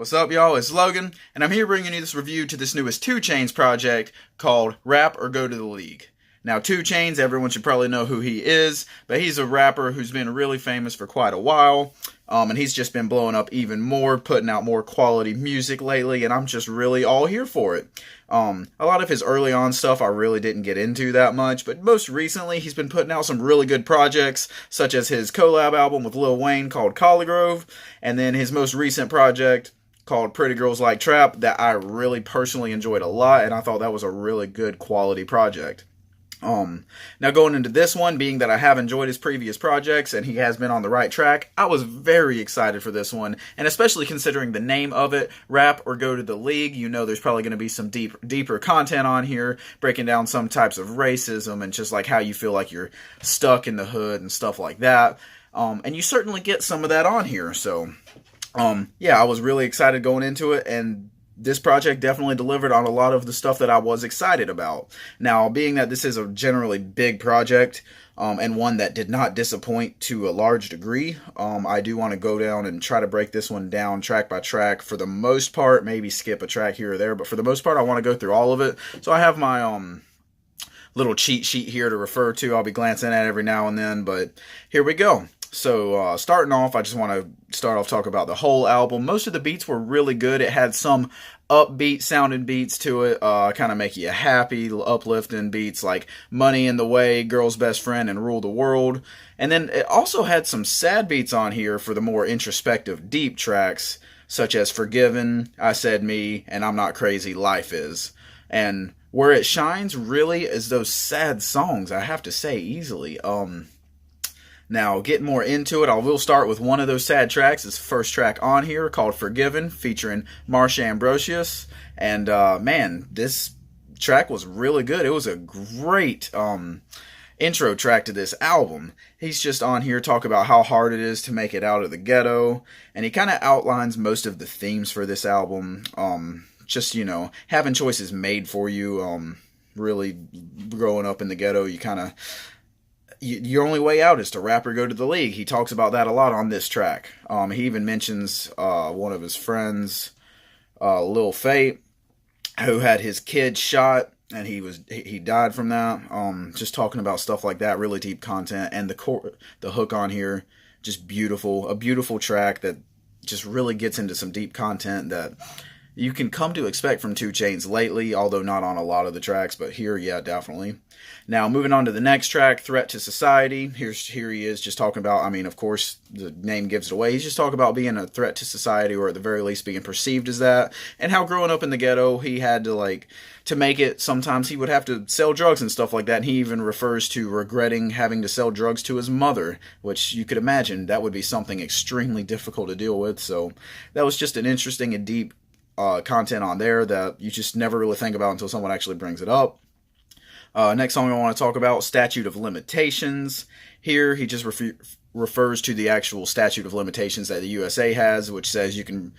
What's up, y'all? It's Logan, and I'm here bringing you this review to this newest 2 Chainz project called Rap or Go to the League. Now, 2 Chainz, everyone should probably know who he is, but he's a rapper who's been really famous for quite a while, and he's just been blowing up even more, putting out more quality music lately, and I'm just really all here for it. A lot of his early on stuff I really didn't get into that much, but most recently he's been putting out some really good projects, such as his collab album with Lil Wayne called Colligrove, and then his most recent project called Pretty Girls Like Trap that I really personally enjoyed a lot, and I thought that was a really good quality project. Now going into this one, being that I have enjoyed his previous projects and he has been on the right track, I was very excited for this one, and especially considering the name of it, Rap or Go to the League, you know there's probably going to be some deeper content on here, breaking down some types of racism and just like how you feel like you're stuck in the hood and stuff like that, and you certainly get some of that on here, so yeah, I was really excited going into it, and this project definitely delivered on a lot of the stuff that I was excited about. Now, being that this is a generally big project, and one that did not disappoint to a large degree, I do want to go down and try to break this one down track by track for the most part, maybe skip a track here or there, but for the most part, I want to go through all of it. So I have my, little cheat sheet here to refer to. I'll be glancing at it every now and then, but here we go. So, starting off, I just want to start off talk about the whole album. Most of the beats were really good. It had some upbeat sounding beats to it, kind of make you happy, uplifting beats like Money in the Way, Girl's Best Friend, and Rule the World. And then it also had some sad beats on here for the more introspective, deep tracks, such as Forgiven, I Said Me, and I'm Not Crazy, Life Is. And where it shines really is those sad songs, I have to say, easily. Now, getting more into it, I will start with one of those sad tracks. It's the first track on here called Forgiven, featuring Marsha Ambrosius. And, man, this track was really good. It was a great intro track to this album. He's just on here talking about how hard it is to make it out of the ghetto. And he kind of outlines most of the themes for this album. Just, you know, having choices made for you. Really growing up in the ghetto, you kind of... your only way out is to rap or go to the league. He talks about that a lot on this track. He even mentions one of his friends, Lil Fate, who had his kid shot, and he died from that. Just talking about stuff like that, really deep content, and the hook on here, just beautiful. A beautiful track that just really gets into some deep content that you can come to expect from 2 Chainz lately, although not on a lot of the tracks, but here, yeah, definitely. Now, moving on to the next track, Threat to Society. Here he is just talking about, I mean, of course, the name gives it away. He's just talking about being a threat to society, or at the very least being perceived as that, and how growing up in the ghetto, he had to make it, sometimes he would have to sell drugs and stuff like that, and he even refers to regretting having to sell drugs to his mother, which you could imagine that would be something extremely difficult to deal with, so that was just an interesting and deep content on there that you just never really think about until someone actually brings it up. Next song I want to talk about, Statute of Limitations. Here he just refers to the actual statute of limitations that the USA has, which says you can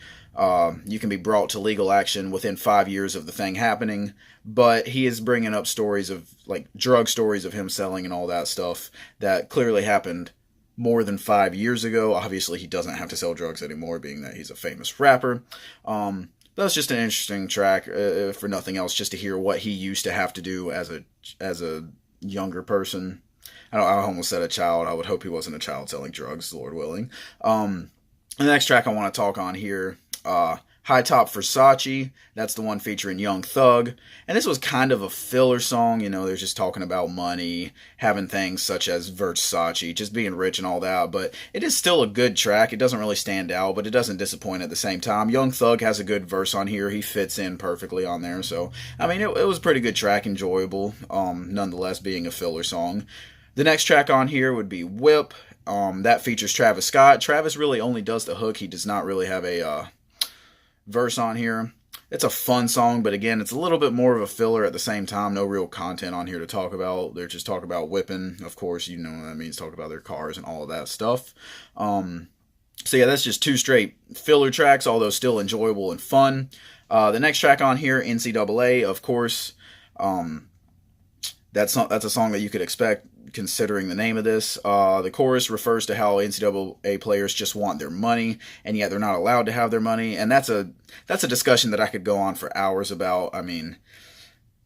be brought to legal action within 5 years of the thing happening. But he is bringing up stories of, like, drug stories of him selling and all that stuff that clearly happened more than 5 years ago. Obviously, he doesn't have to sell drugs anymore, being that he's a famous rapper. That's just an interesting track, for nothing else, just to hear what he used to have to do as a younger person. I almost said a child. I would hope he wasn't a child selling drugs, Lord willing. The next track I want to talk on here, High Top Versace. That's the one featuring Young Thug. And this was kind of a filler song. You know, they're just talking about money, having things such as Versace, just being rich and all that. But it is still a good track. It doesn't really stand out, but it doesn't disappoint at the same time. Young Thug has a good verse on here. He fits in perfectly on there. So, I mean, it was a pretty good track, enjoyable, nonetheless being a filler song. The next track on here would be Whip. That features Travis Scott. Travis really only does the hook. He does not really have a verse on here. It's a fun song, but again, it's a little bit more of a filler at the same time. No real content on here to talk about. They're just talking about whipping. Of course, you know what that means. Talk about their cars and all of that stuff. So yeah, that's just 2 straight filler tracks, although still enjoyable and fun. The next track on here, NCAA, of course. That's a song that you could expect considering the name of this. The chorus refers to how NCAA players just want their money, and yet they're not allowed to have their money. And that's a discussion that I could go on for hours about. I mean,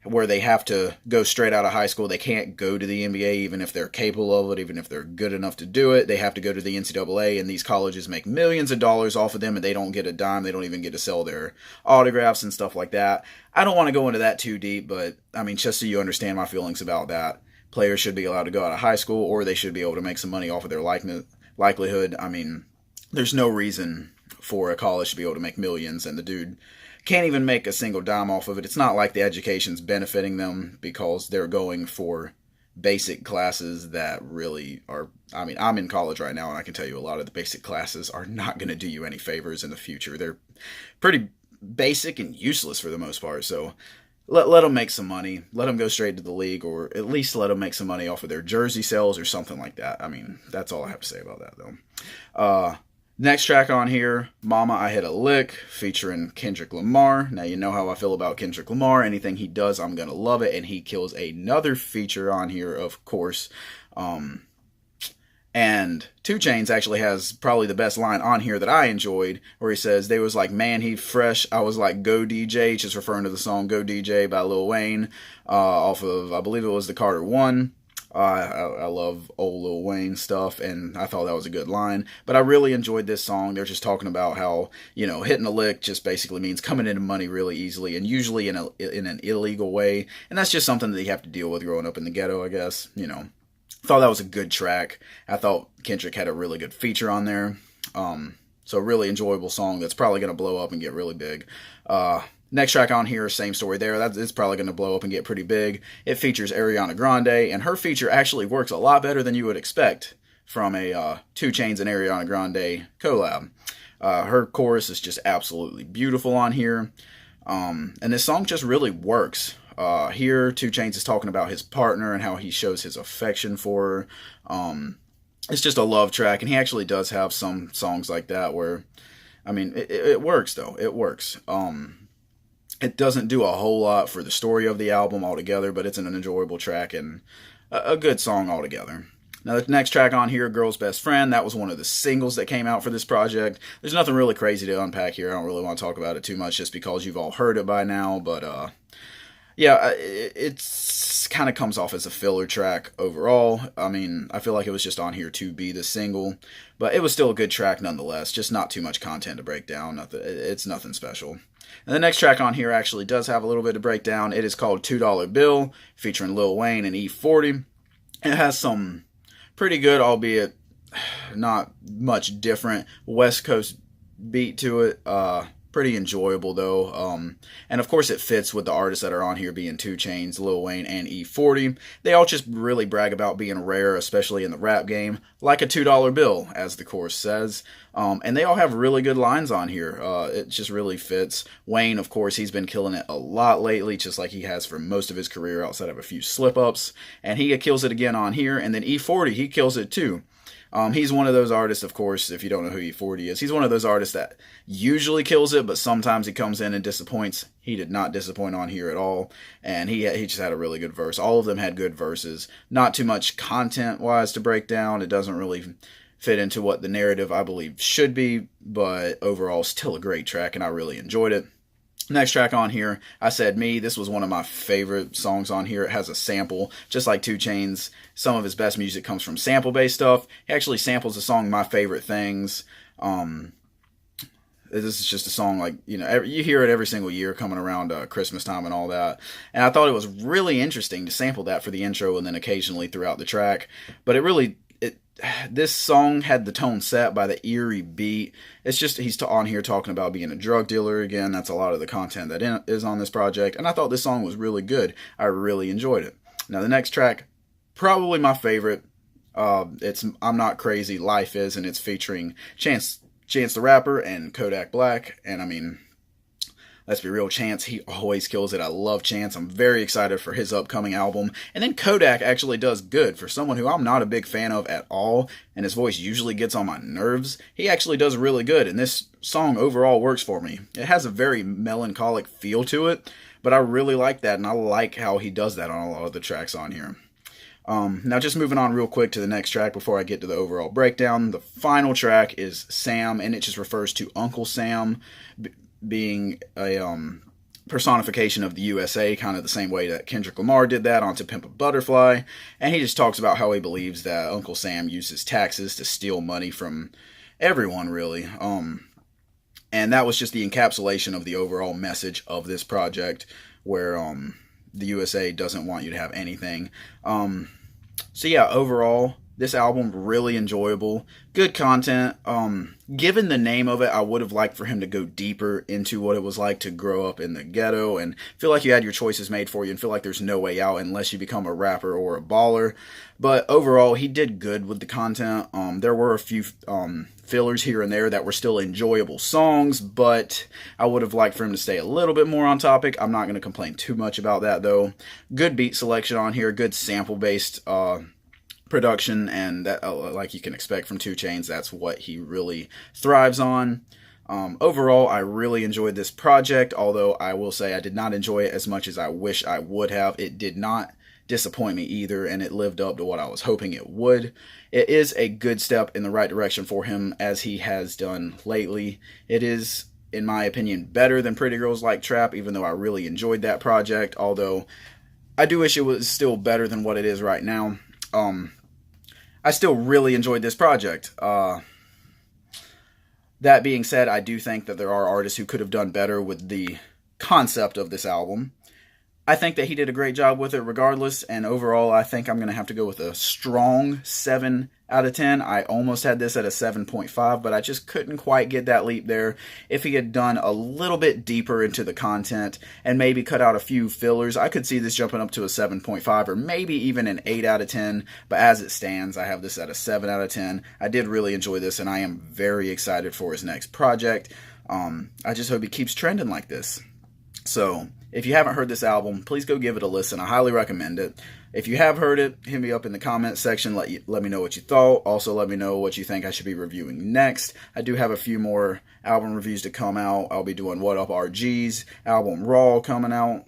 where they have to go straight out of high school. They can't go to the NBA even if they're capable of it, even if they're good enough to do it. They have to go to the NCAA, and these colleges make millions of dollars off of them, and they don't get a dime. They don't even get to sell their autographs and stuff like that. I don't want to go into that too deep, but I mean, just so you understand my feelings about that. Players should be allowed to go out of high school, or they should be able to make some money off of their likelihood. I mean, there's no reason for a college to be able to make millions, and the dude can't even make a single dime off of it. It's not like the education's benefiting them because they're going for basic classes that really are, I mean, I'm in college right now, and I can tell you a lot of the basic classes are not going to do you any favors in the future. They're pretty basic and useless for the most part, so let them make some money. Let them go straight to the league, or at least let them make some money off of their jersey sales or something like that. I mean, that's all I have to say about that, though. Next track on here, Mama, I Hit a Lick, featuring Kendrick Lamar. Now, you know how I feel about Kendrick Lamar. Anything he does, I'm going to love it. And he kills another feature on here, of course. And 2 Chainz actually has probably the best line on here that I enjoyed, where he says, they was like, man, he fresh. I was like, go DJ, just referring to the song Go DJ by Lil Wayne, off of, I believe it was the Carter 1. I love old Lil Wayne stuff, and I thought that was a good line. But I really enjoyed this song. They're just talking about how, you know, hitting a lick just basically means coming into money really easily, and usually in an illegal way. And that's just something that you have to deal with growing up in the ghetto, I guess. You know, thought that was a good track. I thought Kendrick had a really good feature on there. So a really enjoyable song that's probably going to blow up and get really big. Next track on here, same story there. It's probably going to blow up and get pretty big. It features Ariana Grande, and her feature actually works a lot better than you would expect from a 2 Chainz and Ariana Grande collab. Her chorus is just absolutely beautiful on here, and this song just really works. Here, 2 Chainz is talking about his partner and how he shows his affection for her. It's just a love track, and he actually does have some songs like that where, I mean, it works, though. It works. It doesn't do a whole lot for the story of the album altogether, but it's an enjoyable track and a good song altogether. Now, the next track on here, Girl's Best Friend, that was one of the singles that came out for this project. There's nothing really crazy to unpack here. I don't really want to talk about it too much just because you've all heard it by now, but yeah, it's kind of comes off as a filler track overall. I mean, I feel like it was just on here to be the single, but it was still a good track nonetheless. Just not too much content to break down. It's nothing special. And the next track on here actually does have a little bit of breakdown. It is called $2 Bill, featuring Lil Wayne and E40. It has some pretty good, albeit not much different, West Coast beat to it. Pretty enjoyable, though. And of course it fits with the artists that are on here being 2 Chainz, Lil Wayne, and E40. They all just really brag about being rare, especially in the rap game, like a $2 bill, as the chorus says. And they all have really good lines on here. It just really fits. Wayne, of course, he's been killing it a lot lately, just like he has for most of his career outside of a few slip-ups. And he kills it again on here. And then E40, he kills it too. He's one of those artists, of course, if you don't know who E40 is, he's one of those artists that usually kills it, but sometimes he comes in and disappoints. He did not disappoint on here at all, and he just had a really good verse. All of them had good verses. Not too much content-wise to break down. It doesn't really fit into what the narrative, I believe, should be, but overall, still a great track, and I really enjoyed it. Next track on here, I Said Me. This was one of my favorite songs on here. It has a sample, just like 2 Chainz. Some of his best music comes from sample-based stuff. He actually samples the song My Favorite Things. This is just a song like, you know, you hear it every single year coming around Christmas time and all that. And I thought it was really interesting to sample that for the intro and then occasionally throughout the track. But this song had the tone set by the eerie beat. It's just, he's on here talking about being a drug dealer again. That's a lot of the content that is on this project. And I thought this song was really good. I really enjoyed it. Now, the next track, probably my favorite. It's I'm Not Crazy, Life Is, and it's featuring Chance the Rapper and Kodak Black. And I mean, let's be real, Chance, he always kills it. I love Chance. I'm very excited for his upcoming album. And then Kodak actually does good. For someone who I'm not a big fan of at all, and his voice usually gets on my nerves, he actually does really good. And this song overall works for me. It has a very melancholic feel to it, but I really like that, and I like how he does that on a lot of the tracks on here. Now just moving on real quick to the next track before I get to the overall breakdown. The final track is Sam, and it just refers to Uncle Sam being a personification of the USA, kind of the same way that Kendrick Lamar did that on To Pimp a Butterfly. And he just talks about how he believes that Uncle Sam uses taxes to steal money from everyone, really. And that was just the encapsulation of the overall message of this project, where the USA doesn't want you to have anything. So yeah, overall, this album, really enjoyable. Good content. Given the name of it, I would have liked for him to go deeper into what it was like to grow up in the ghetto and feel like you had your choices made for you and feel like there's no way out unless you become a rapper or a baller. But overall, he did good with the content. There were a few fillers here and there that were still enjoyable songs, but I would have liked for him to stay a little bit more on topic. I'm not going to complain too much about that, though. Good beat selection on here, good sample-based production, and that, like you can expect from 2 Chainz, that's what he really thrives on. Overall, I really enjoyed this project, although I will say I did not enjoy it as much as I wish I would have. It did not disappoint me either, and it lived up to what I was hoping it would. It is a good step in the right direction for him, as he has done lately. It is, in my opinion, better than Pretty Girls Like Trap, even though I really enjoyed that project, although I do wish it was still better than what it is right now. I still really enjoyed this project. That being said, I do think that there are artists who could have done better with the concept of this album. I think that he did a great job with it regardless, and overall I think I'm going to have to go with a strong 7 out of 10. I almost had this at a 7.5, but I just couldn't quite get that leap there. If he had done a little bit deeper into the content and maybe cut out a few fillers, I could see this jumping up to a 7.5 or maybe even an 8 out of 10, but as it stands, I have this at a 7 out of 10. I did really enjoy this, and I am very excited for his next project. I just hope he keeps trending like this. So, if you haven't heard this album, please go give it a listen. I highly recommend it. If you have heard it, hit me up in the comments section. Let me know what you thought. Also, let me know what you think I should be reviewing next. I do have a few more album reviews to come out. I'll be doing What Up RG's album Raw coming out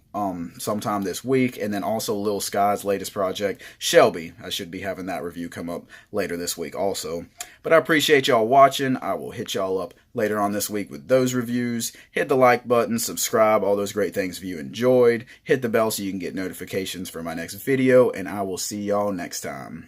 sometime this week. And then also Lil Sky's latest project, Shelby. I should be having that review come up later this week also. But I appreciate y'all watching. I will hit y'all up later on this week with those reviews. Hit the like button, subscribe, all those great things if you enjoyed. Hit the bell so you can get notifications for my next video, and I will see y'all next time.